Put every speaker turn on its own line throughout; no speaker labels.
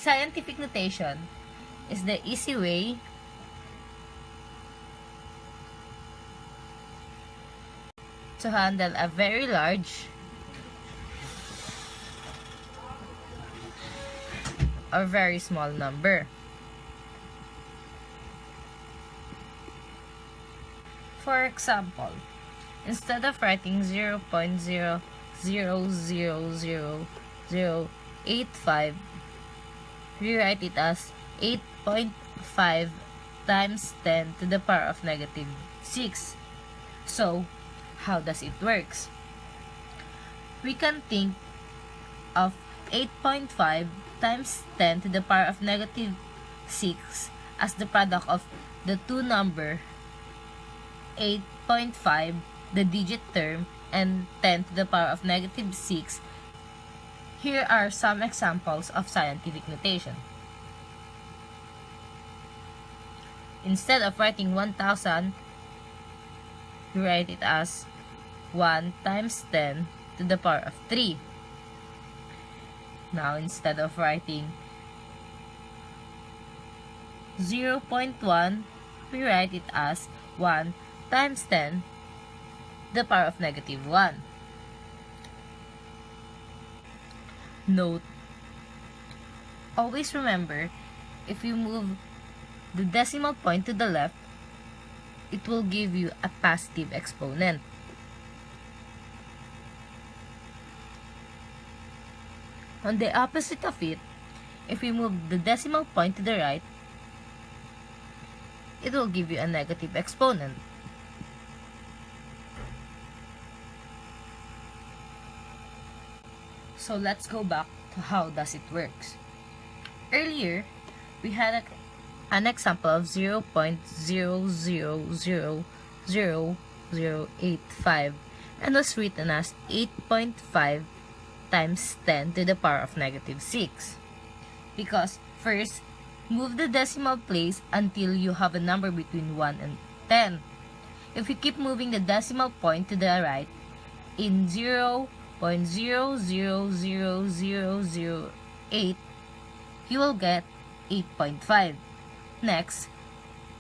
Scientific notation is the easy way to handle a very large or very small number. For example, instead of writing 0.0000085, we write it as 8.5 times 10 to the power of negative 6. So, how does it works? We can think of 8.5 times 10 to the power of negative 6 as the product of the two number 8.5, the digit term, and 10 to the power of negative 6. Here are some examples of scientific notation. Instead of writing 1000, we write it as 1 times 10 to the power of 3. Now, instead of writing 0.1, we write it as 1 times 10 to the power of negative 1. Note, always remember, if you move the decimal point to the left, it will give you a positive exponent. On the opposite of it, if we move the decimal point to the right, it will give you a negative exponent. So let's go back to how does it works. Earlier, we had an example of 0.0000085 and was written as 8.5 times 10 to the power of negative 6. Because first, move the decimal place until you have a number between 1 and 10. If you keep moving the decimal point to the right, in 0.000008, you will get 8.5. Next,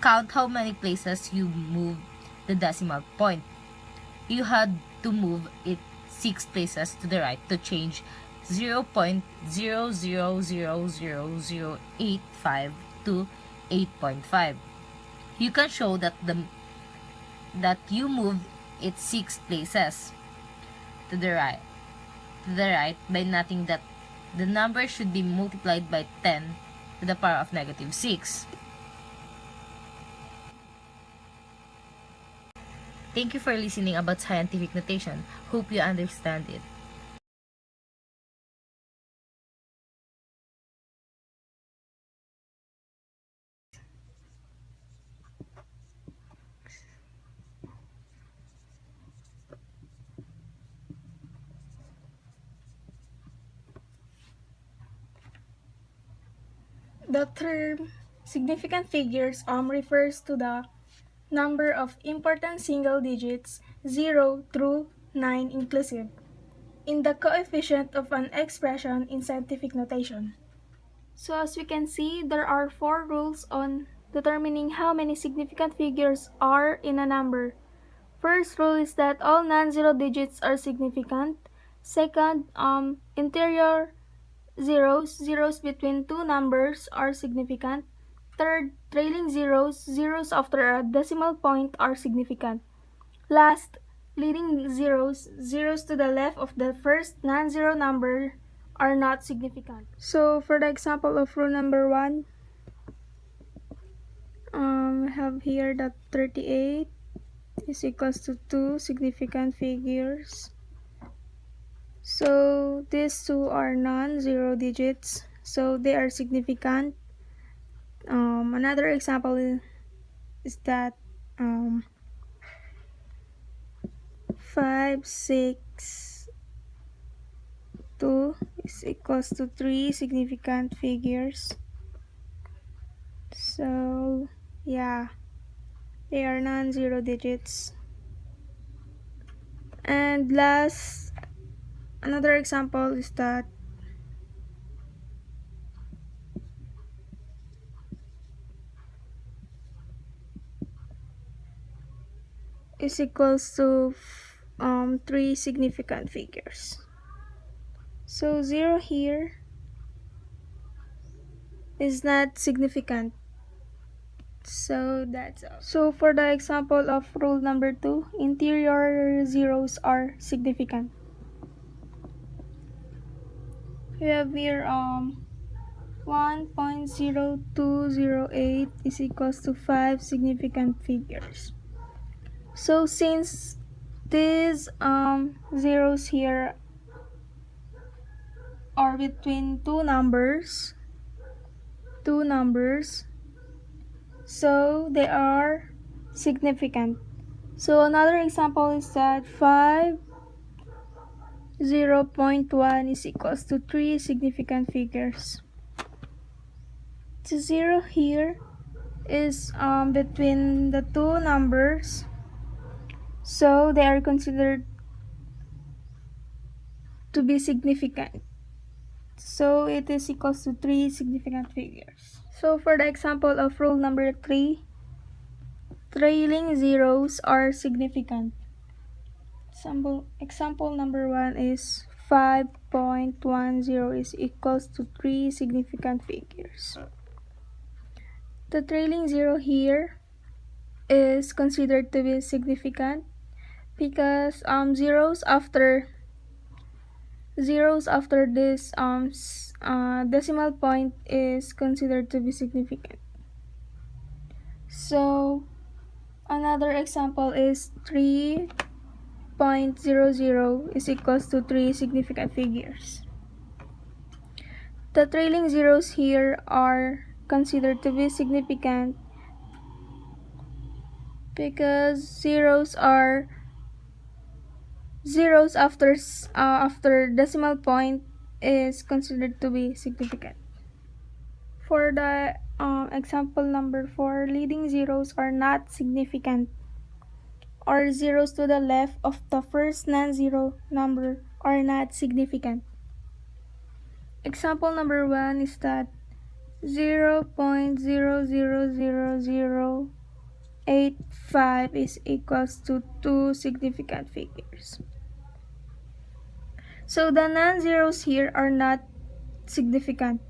count how many places you moved the decimal point. You had to move it 6 places to the right to change 0.00000085 to 8.5. You can show that you moved it 6 places to the right by noting that the number should be multiplied by 10 to the power of negative 6. Thank you for listening about scientific notation. Hope you understand it.
The term significant figures refers to the number of important single digits 0 through 9 inclusive in the coefficient of an expression in scientific notation. So as we can see, there are 4 rules on determining how many significant figures are in a number. First rule is that all non-zero digits are significant. Second, interior zeros between two numbers are significant. Third, trailing zeros after a decimal point are significant. Last, leading zeros to the left of the first non-zero number are not significant. So for the example of rule number 1, we have here that 38 is equals to 2 significant figures. So these two are non-zero digits, so they are significant. Another example is that 5, 6, 2 is equals to 3 significant figures. So yeah, they are non-zero digits. And last, another example is that is equals to 3 significant figures. So 0 here is not significant. So that's all. So for the example of rule number 2, interior zeros are significant. We have here 1.0208 is equals to 5 significant figures. So since these zeros here are between two numbers, so they are significant. So another example is that 0.1 is equals to 3 significant figures. The 0 here is between the two numbers, so they are considered to be significant. So it is equals to 3 significant figures. So for the example of rule number 3, trailing zeros are significant. Example number 1 is 5.10 is equals to 3 significant figures. The trailing zero here is considered to be significant because zeros after this decimal point is considered to be significant. So another example is 3.00 is equals to 3 significant figures. The trailing zeros here are considered to be significant because zeros after decimal point is considered to be significant. For the example number 4, leading zeros are not significant, or zeros to the left of the first non-zero number are not significant. Example number 1 is that 0.000085 is equals to 2 significant figures. So the non-zeros here are not significant,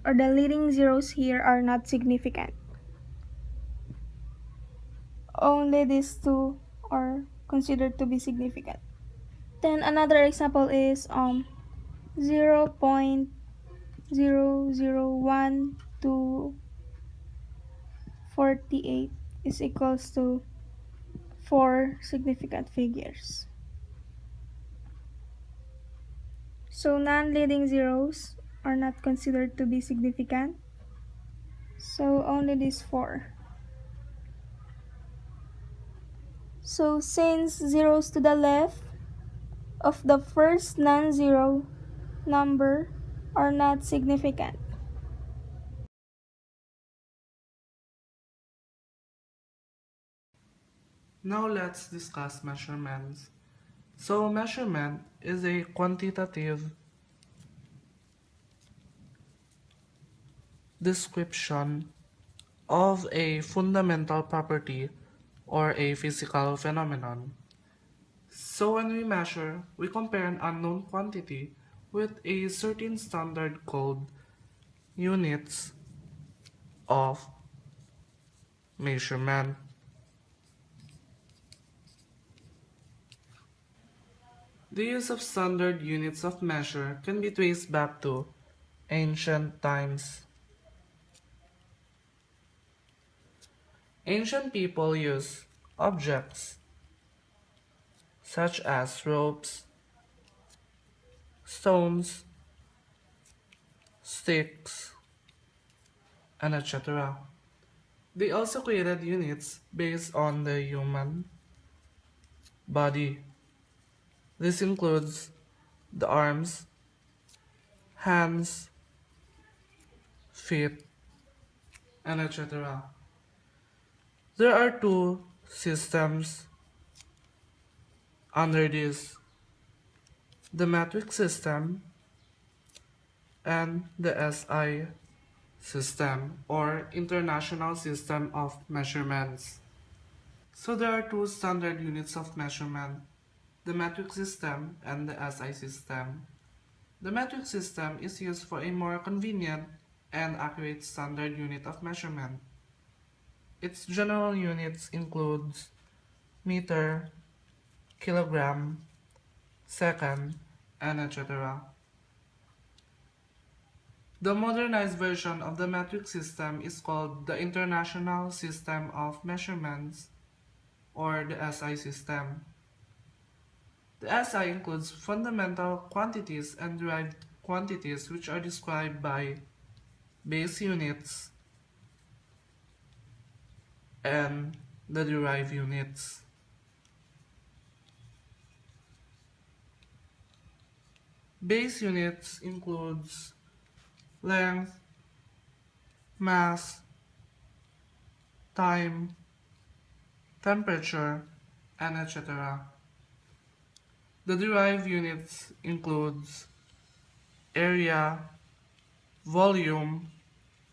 or the leading zeros here are not significant. Only these two are considered to be significant. Then another example is 0.001248 is equals to 4 significant figures. So non-leading zeros are not considered to be significant. So only these 4. So since zeros to the left of the first non-zero number are not significant.
Now let's discuss measurements. So measurement is a quantitative description of a fundamental property or a physical phenomenon. So when we measure, we compare an unknown quantity with a certain standard called units of measurement. The use of standard units of measure can be traced back to ancient times. Ancient people used objects such as ropes, stones, sticks, and etc. They also created units based on the human body. This includes the arms, hands, feet, and etc. There are two systems under this: the metric system and the SI system, or International System of Measurements. So there are two standard units of measurement, the metric system and the SI system. The metric system is used for a more convenient and accurate standard unit of measurement. Its general units includes meter, kilogram, second, and etc. The modernized version of the metric system is called the International System of Measurements, or the SI system. The SI includes fundamental quantities and derived quantities which are described by base units and the derived units. Base units includes length, mass, time, temperature, and etc. The derived units includes area, volume,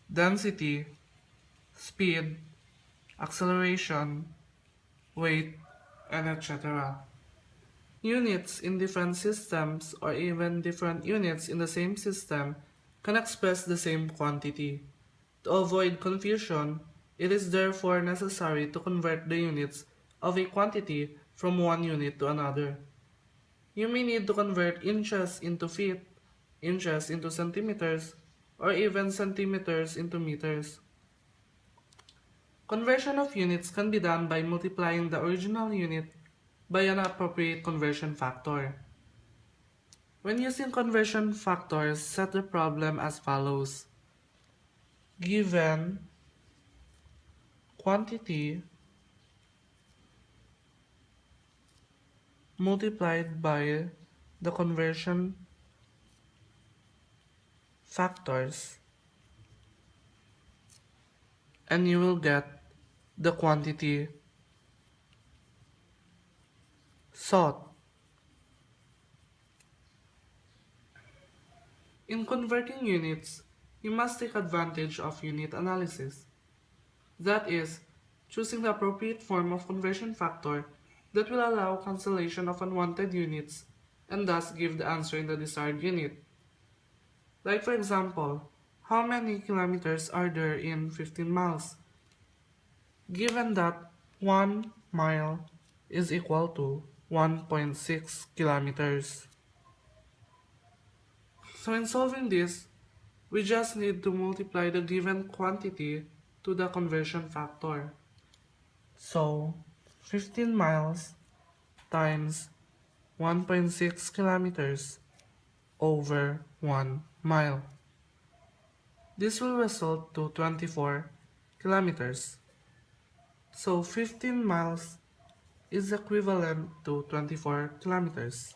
density, speed, acceleration, weight, and etc. Units in different systems or even different units in the same system can express the same quantity. To avoid confusion, it is therefore necessary to convert the units of a quantity from one unit to another. You may need to convert inches into feet, inches into centimeters, or even centimeters into meters. Conversion of units can be done by multiplying the original unit by an appropriate conversion factor. When using conversion factors, set the problem as follows. Given quantity multiplied by the conversion factors, and you will get the quantity sought. In converting units, you must take advantage of unit analysis. That is, choosing the appropriate form of conversion factor that will allow cancellation of unwanted units and thus give the answer in the desired unit. Like for example, how many kilometers are there in 15 miles? Given that 1 mile is equal to 1.6 kilometers. So in solving this, we just need to multiply the given quantity to the conversion factor. So 15 miles times 1.6 kilometers over 1 mile. This will result to 24 kilometers. So 15 miles is equivalent to 24 kilometers.